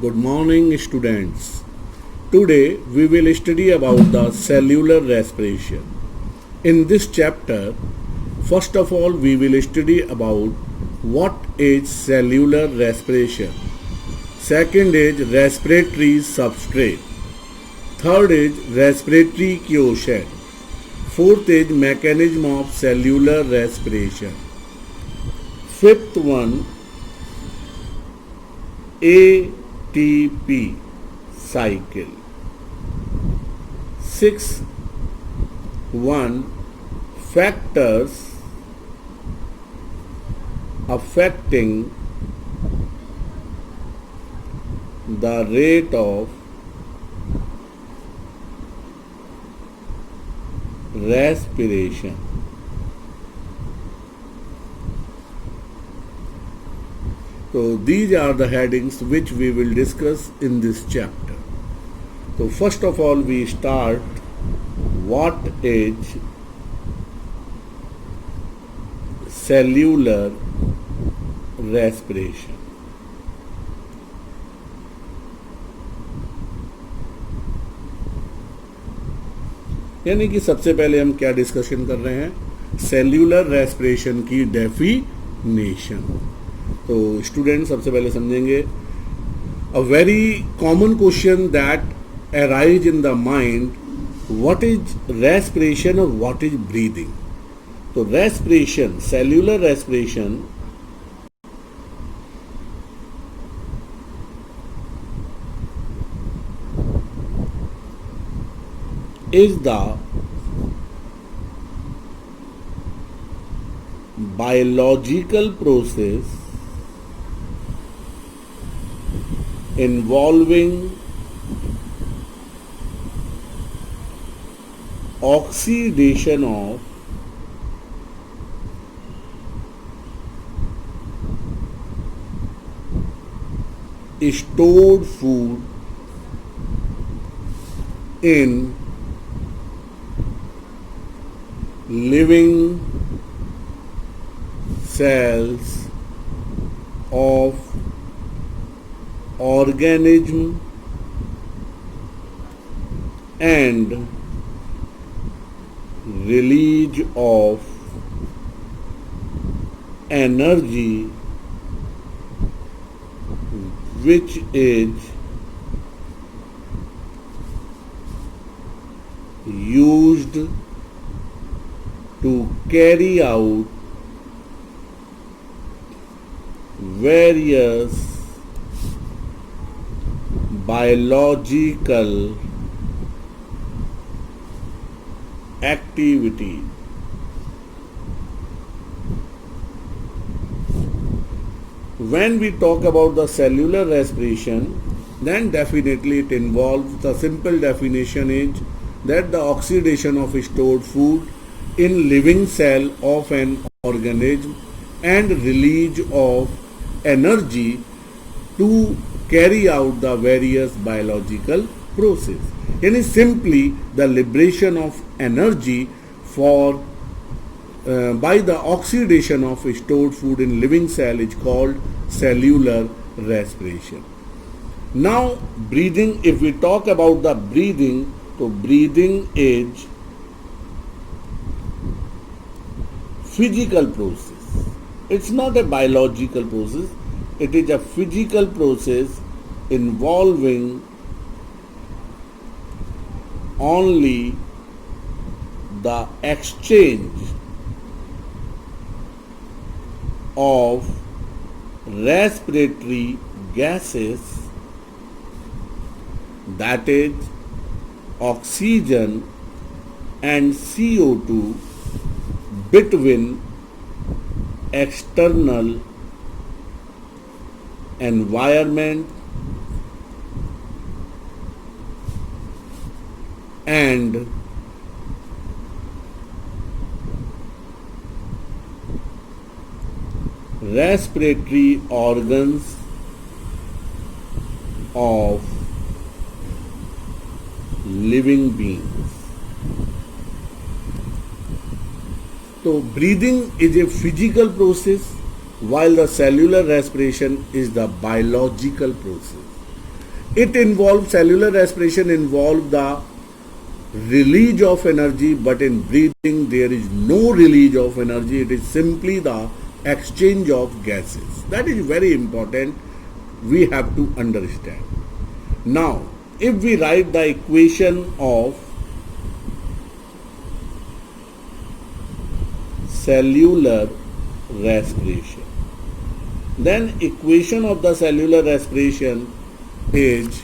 Good morning, students. Today we will study about the cellular respiration. In this chapter, first of all, we will study about what is cellular respiration. Second is respiratory substrate. Third is respiratory quotient. Fourth is mechanism of cellular respiration. Fifth one, ATP cycle. Sixth one, factors affecting the rate of respiration. So these are the headings which we will discuss in this chapter. So first of all, we start what is cellular respiration. यानी कि सबसे पहले हम क्या discussion कर रहे हैं, cellular respiration की डेफिनेशन. तो स्टूडेंट सबसे पहले समझेंगे a very common question that arise in the mind, what is respiration और व्हाट इज ब्रीदिंग. तो respiration, cellular respiration is the biological process involving oxidation of stored food in living cells of organism and release of energy which is used to carry out various biological activities. When we talk about the cellular respiration, then definitely it involves, the simple definition is that the oxidation of stored food in living cell of an organism and release of energy to carry out the various biological process. यानी simply the liberation of energy for by the oxidation of stored food in living cell is called cellular respiration. Now breathing, if we talk about the breathing, so breathing is physical process. It's not a biological process. It is a physical process involving only the exchange of respiratory gases, that is oxygen and CO2, between external environment and respiratory organs of living beings. So breathing is a physical process while the cellular respiration is the biological process. It involves cellular respiration involve the release of energy, but in breathing there is no release of energy. It is simply the exchange of gases. That is very important. We have to understand. Now, if we write the equation of cellular respiration, then equation of the cellular respiration is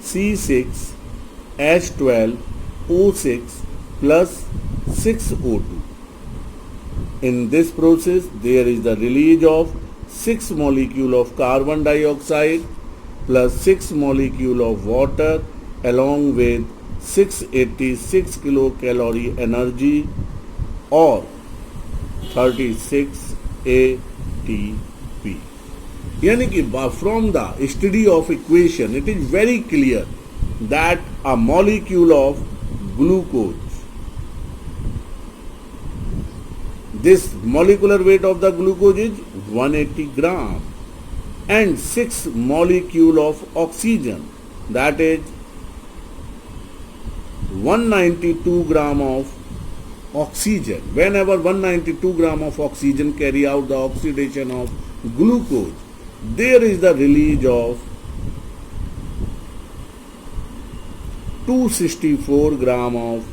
C6H12O6 plus 6O2. In this process, there is the release of 6 molecule of carbon dioxide plus 6 molecule of water along with 686 kilocalorie energy or 36 ATP. यानी कि from the study of equation it is very clear that a molecule of glucose, this molecular weight of the glucose is 180 gram, and 6 molecule of oxygen, that is 192 gram of oxygen. Whenever 192 gram of oxygen carry out the oxidation of glucose, there is the release of 264 gram of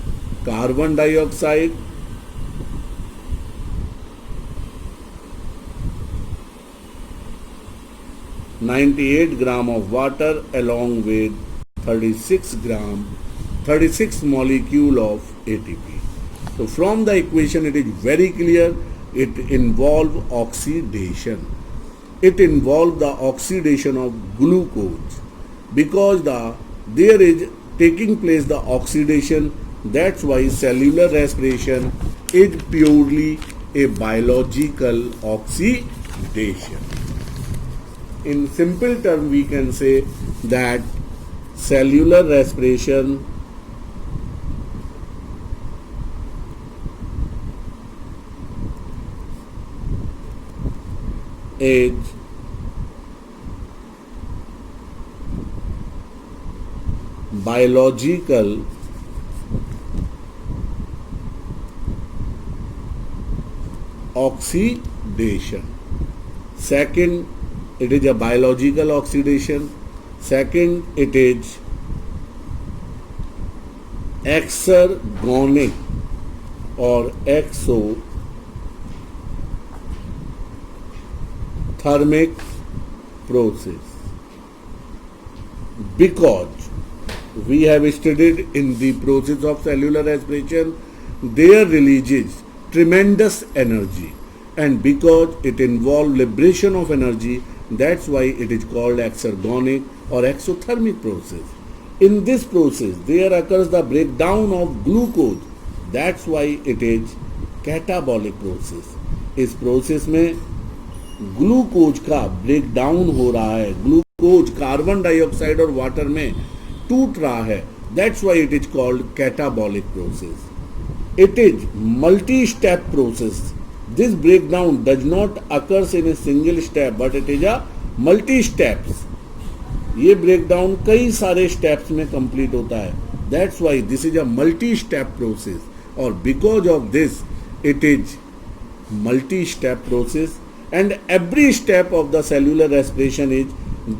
carbon dioxide, 98 gram of water along with 36 molecule of ATP. So from the equation it is very clear, it involves oxidation. It involves the oxidation of glucose because there is taking place the oxidation. That's why cellular respiration is purely a biological oxidation. In simple term, we can say that cellular respiration is biological oxidation. Second, it is a biological oxidation. Second, it is exergonic or exothermic process, because we have studied in the process of cellular respiration, there releases tremendous energy, and because it involves liberation of energy, that's why it is called exergonic or exothermic process. In this process, there occurs the breakdown of glucose. That's why it is catabolic process. इस process में glucose का breakdown हो रहा है, glucose carbon dioxide और water में टूट रहा है. That's why it is called catabolic process. It is multi-step process. This breakdown does not occurs in a single step, but it is a multi-steps. ये breakdown कई सारे steps में complete होता है. That's why this is a multi-step process. और because of this, it is multi-step process, and every step of the cellular respiration is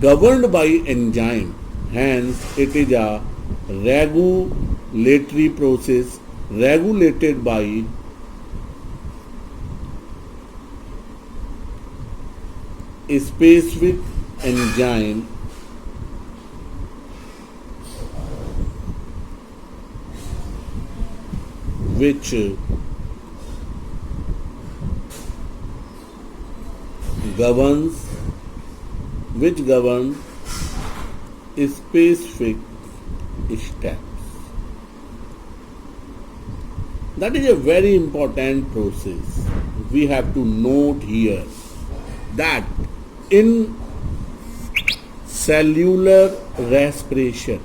governed by enzyme. Hence, it is a regulatory process regulated by a specific enzyme which governs specific steps. That is a very important process. We have to note here that in cellular respiration,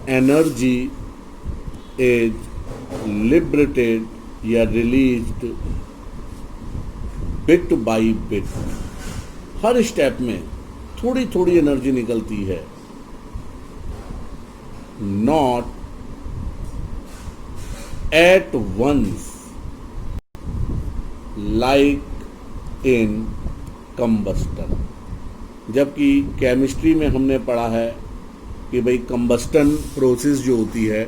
energy is liberated या released bit by bit, हर step में थोड़ी थोड़ी energy निकलती है, not at once like in combustion. जबकि chemistry में हमने पढ़ा है कि भाई कंबस्टन प्रोसेस जो होती है,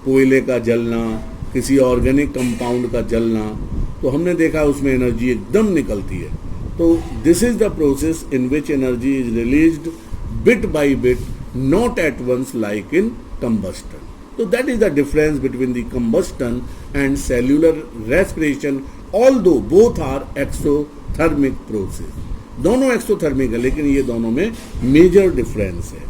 कोयले का जलना, किसी ऑर्गेनिक कंपाउंड का जलना, तो हमने देखा उसमें एनर्जी एकदम निकलती है। तो this is the process in which energy is released bit by bit, not at once like in combustion. So that is the difference between the combustion and cellular respiration, although both are exothermic process. दोनों exothermic है, लेकिन ये दोनों में major difference है।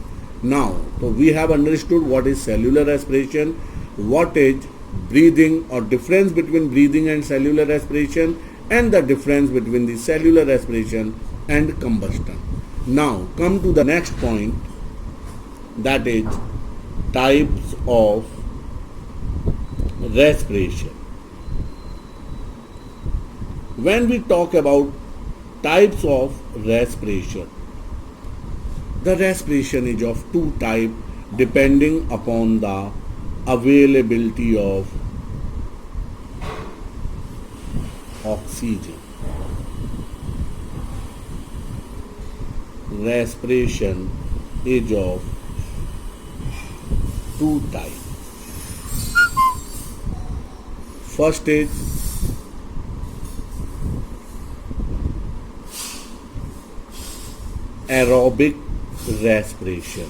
Now तो we have understood what is cellular respiration, what is breathing और difference between breathing and cellular respiration, and the difference between the cellular respiration and combustion. Now come to the next point, that is types of respiration. When we talk about types of respiration, the respiration is of two types depending upon the availability of oxygen. Respiration is of two types. First is aerobic respiration.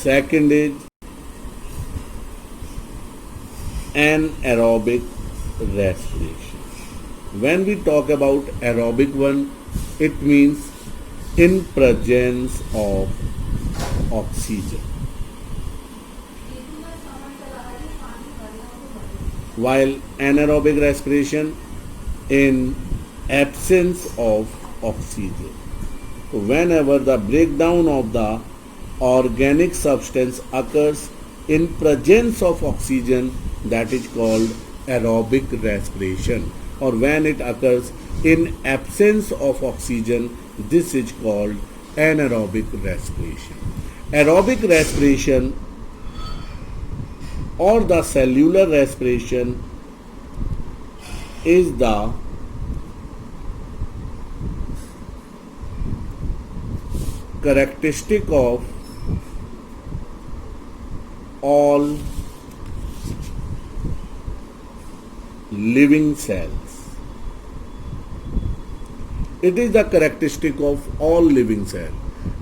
Second is anaerobic respiration. When we talk about aerobic one, it means in presence of oxygen, while anaerobic respiration in absence of oxygen. Whenever the breakdown of the organic substance occurs in presence of oxygen, that is called aerobic respiration, or when it occurs in absence of oxygen, this is called anaerobic respiration. Aerobic respiration or the cellular respiration is the characteristic of all living cells. It is the characteristic of all living cells.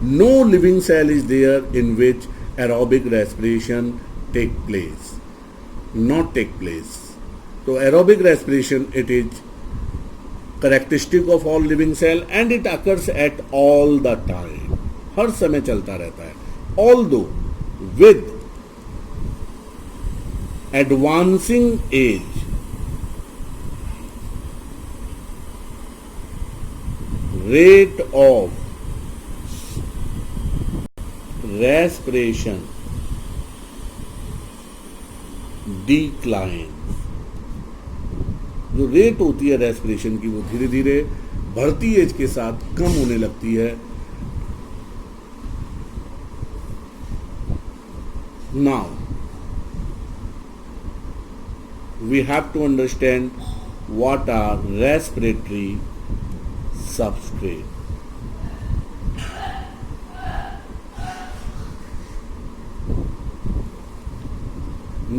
No living cell is there in which aerobic respiration take place. Not take place. So aerobic respiration, it is characteristic of all living cell and it occurs at all the time. हर समय चलता रहता है. Although with advancing age, rate of respiration declines. जो rate होती है respiration की वो धीरे धीरे बढ़ती एज के साथ कम होने लगती है. Now we have to understand what are respiratory substrate.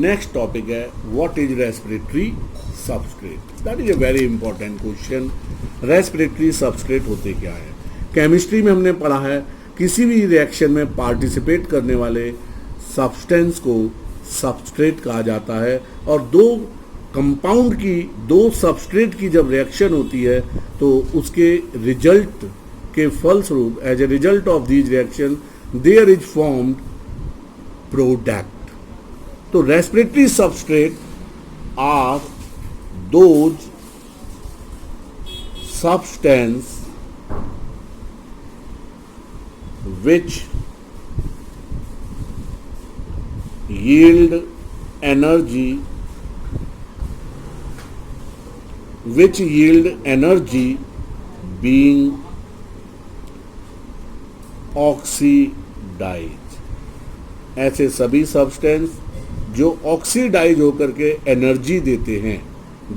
Next topic है what is respiratory substrate. That is a very important question. Respiratory substrate होते क्या है? केमिस्ट्री में हमने पढ़ा है किसी भी रिएक्शन में पार्टिसिपेट करने वाले सब्सटेंस को सबस्ट्रेट कहा जाता है, और दो कंपाउंड की, दो सबस्ट्रेट की जब रिएक्शन होती है तो उसके रिजल्ट के फलस्वरूप, as a result of these reaction, there is formed product. तो respiratory substrate are those substance which yield energy which yield energy being oxidise. ऐसे सभी सब्सटेंस जो ऑक्सीडाइज होकर के एनर्जी देते हैं,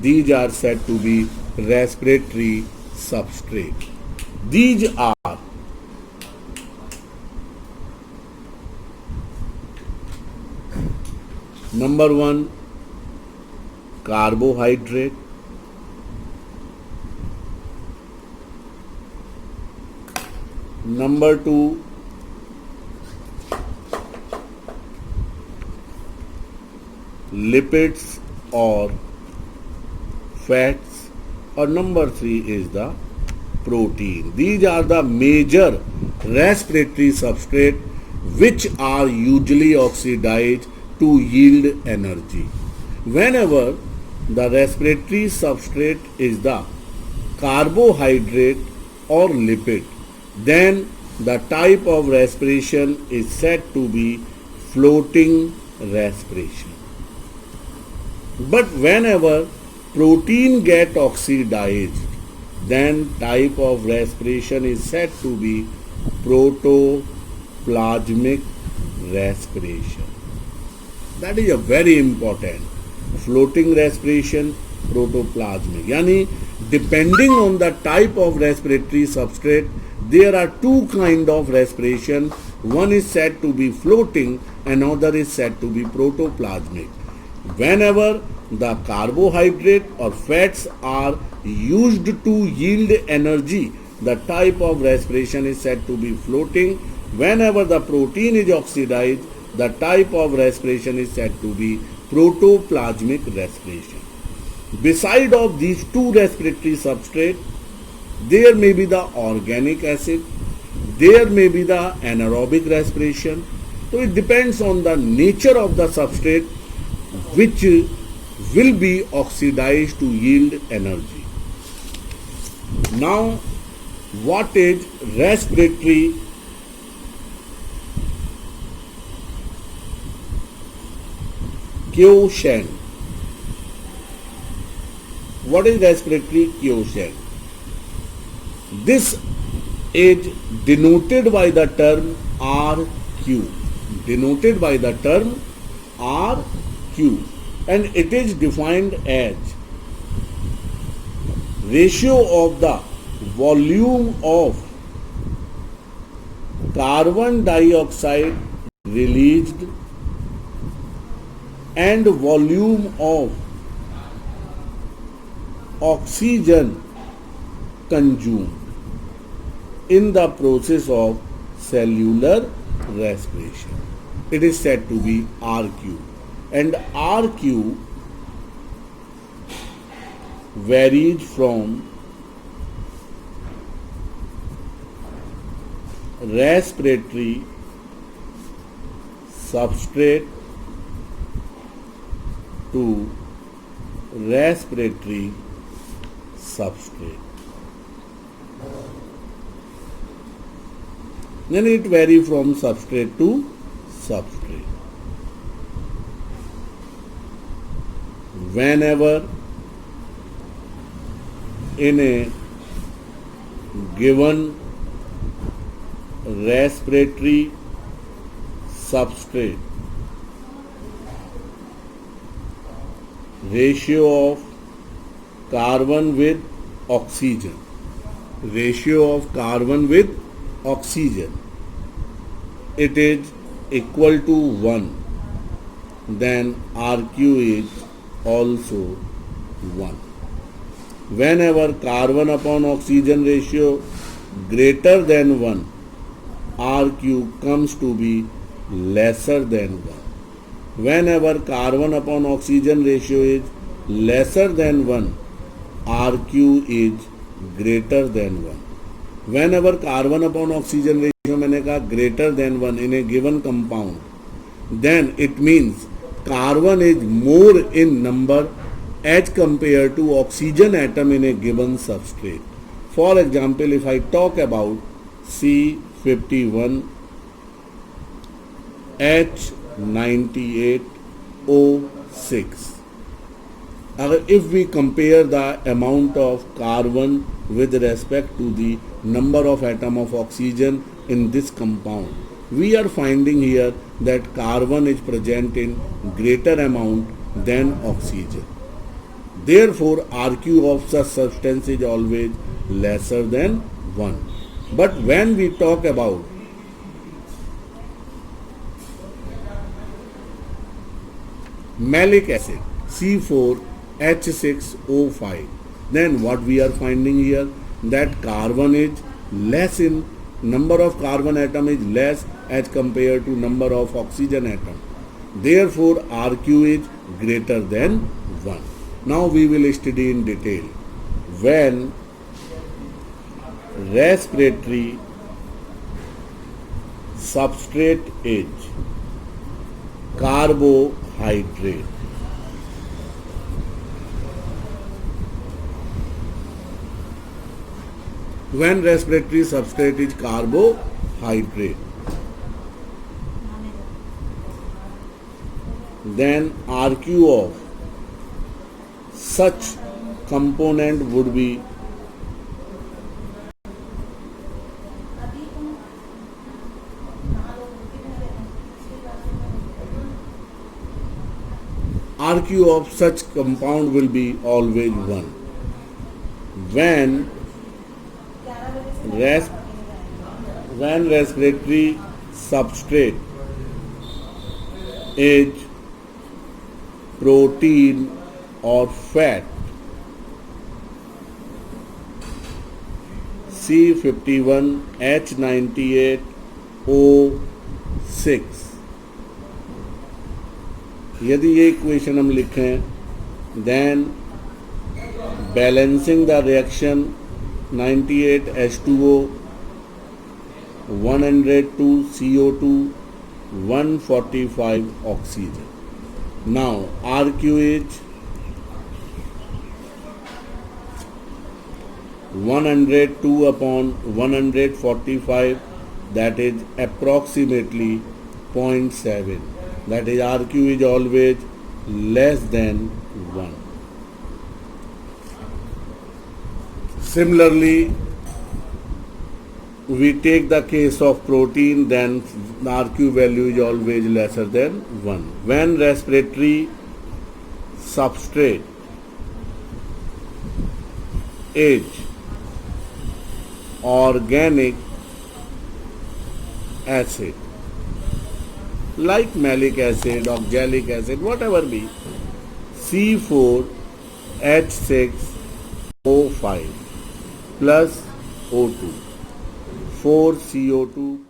these are said to be respiratory substrate. These are number 1 carbohydrate, number 2 lipids or fats, or number 3 is the protein. These are the major respiratory substrate which are usually oxidized to yield energy. Whenever the respiratory substrate is the carbohydrate or lipid, then the type of respiration is said to be floating respiration. But whenever protein get oxidized, then type of respiration is said to be protoplasmic respiration. That is a very important. Floating respiration, protoplasmic. Yani depending on the type of respiratory substrate, there are two kind of respiration. One is said to be floating, another is said to be protoplasmic. Whenever the carbohydrate or fats are used to yield energy, the type of respiration is said to be floating. Whenever the protein is oxidized, the type of respiration is said to be protoplasmic respiration. Beside of these two respiratory substrates, there may be the organic acid, there may be the anaerobic respiration. So it depends on the nature of the substrate which will be oxidized to yield energy. Now, what is respiratory quotient? What is respiratory quotient? This is denoted by the term RQ. Denoted by the term RQ, and it is defined as ratio of the volume of carbon dioxide released and volume of oxygen consumed in the process of cellular respiration. It is said to be RQ, and RQ varies from respiratory substrate to respiratory substrate. Then it varies from substrate to substrate. Whenever in a given respiratory substrate, ratio of carbon with oxygen, it is equal to 1, then RQ is also 1. Whenever carbon upon oxygen ratio greater than 1, RQ comes to be lesser than 1. Whenever carbon upon oxygen ratio is lesser than 1, RQ is greater than 1. Whenever carbon upon oxygen ratio मैंने कहा greater than 1 in a given compound, then it means carbon is more in number as compared to oxygen atom in a given substrate. For example, if I talk about C51 H98O6, if we compare the amount of carbon with respect to the number of atom of oxygen in this compound, we are finding here that carbon is present in greater amount than oxygen. Therefore, RQ of such substance is always lesser than 1. But when we talk about malic acid C4H6O5, then what we are finding here, that carbon is less in number of carbon atom is less as compared to number of oxygen atom. Therefore, RQ is greater than 1. Now we will study in detail. When respiratory substrate is carbohydrate, when respiratory substrate is carbohydrate, then RQ of such component would be RQ of such compound will be always 1. When respiratory substrate is protein or fat, C51H98O6, यदि ये equation हम लिखें, then balancing the reaction 98H2O 102 CO2 145 oxygen. Now RQ is 102 upon 145, that is approximately 0.7. That is RQ is always less than 1. Similarly, we take the case of protein, then the RQ value is always lesser than 1. When respiratory substrate is organic acid, like malic acid, oxalic acid, whatever be, C4H6O5 plus O2, 4CO2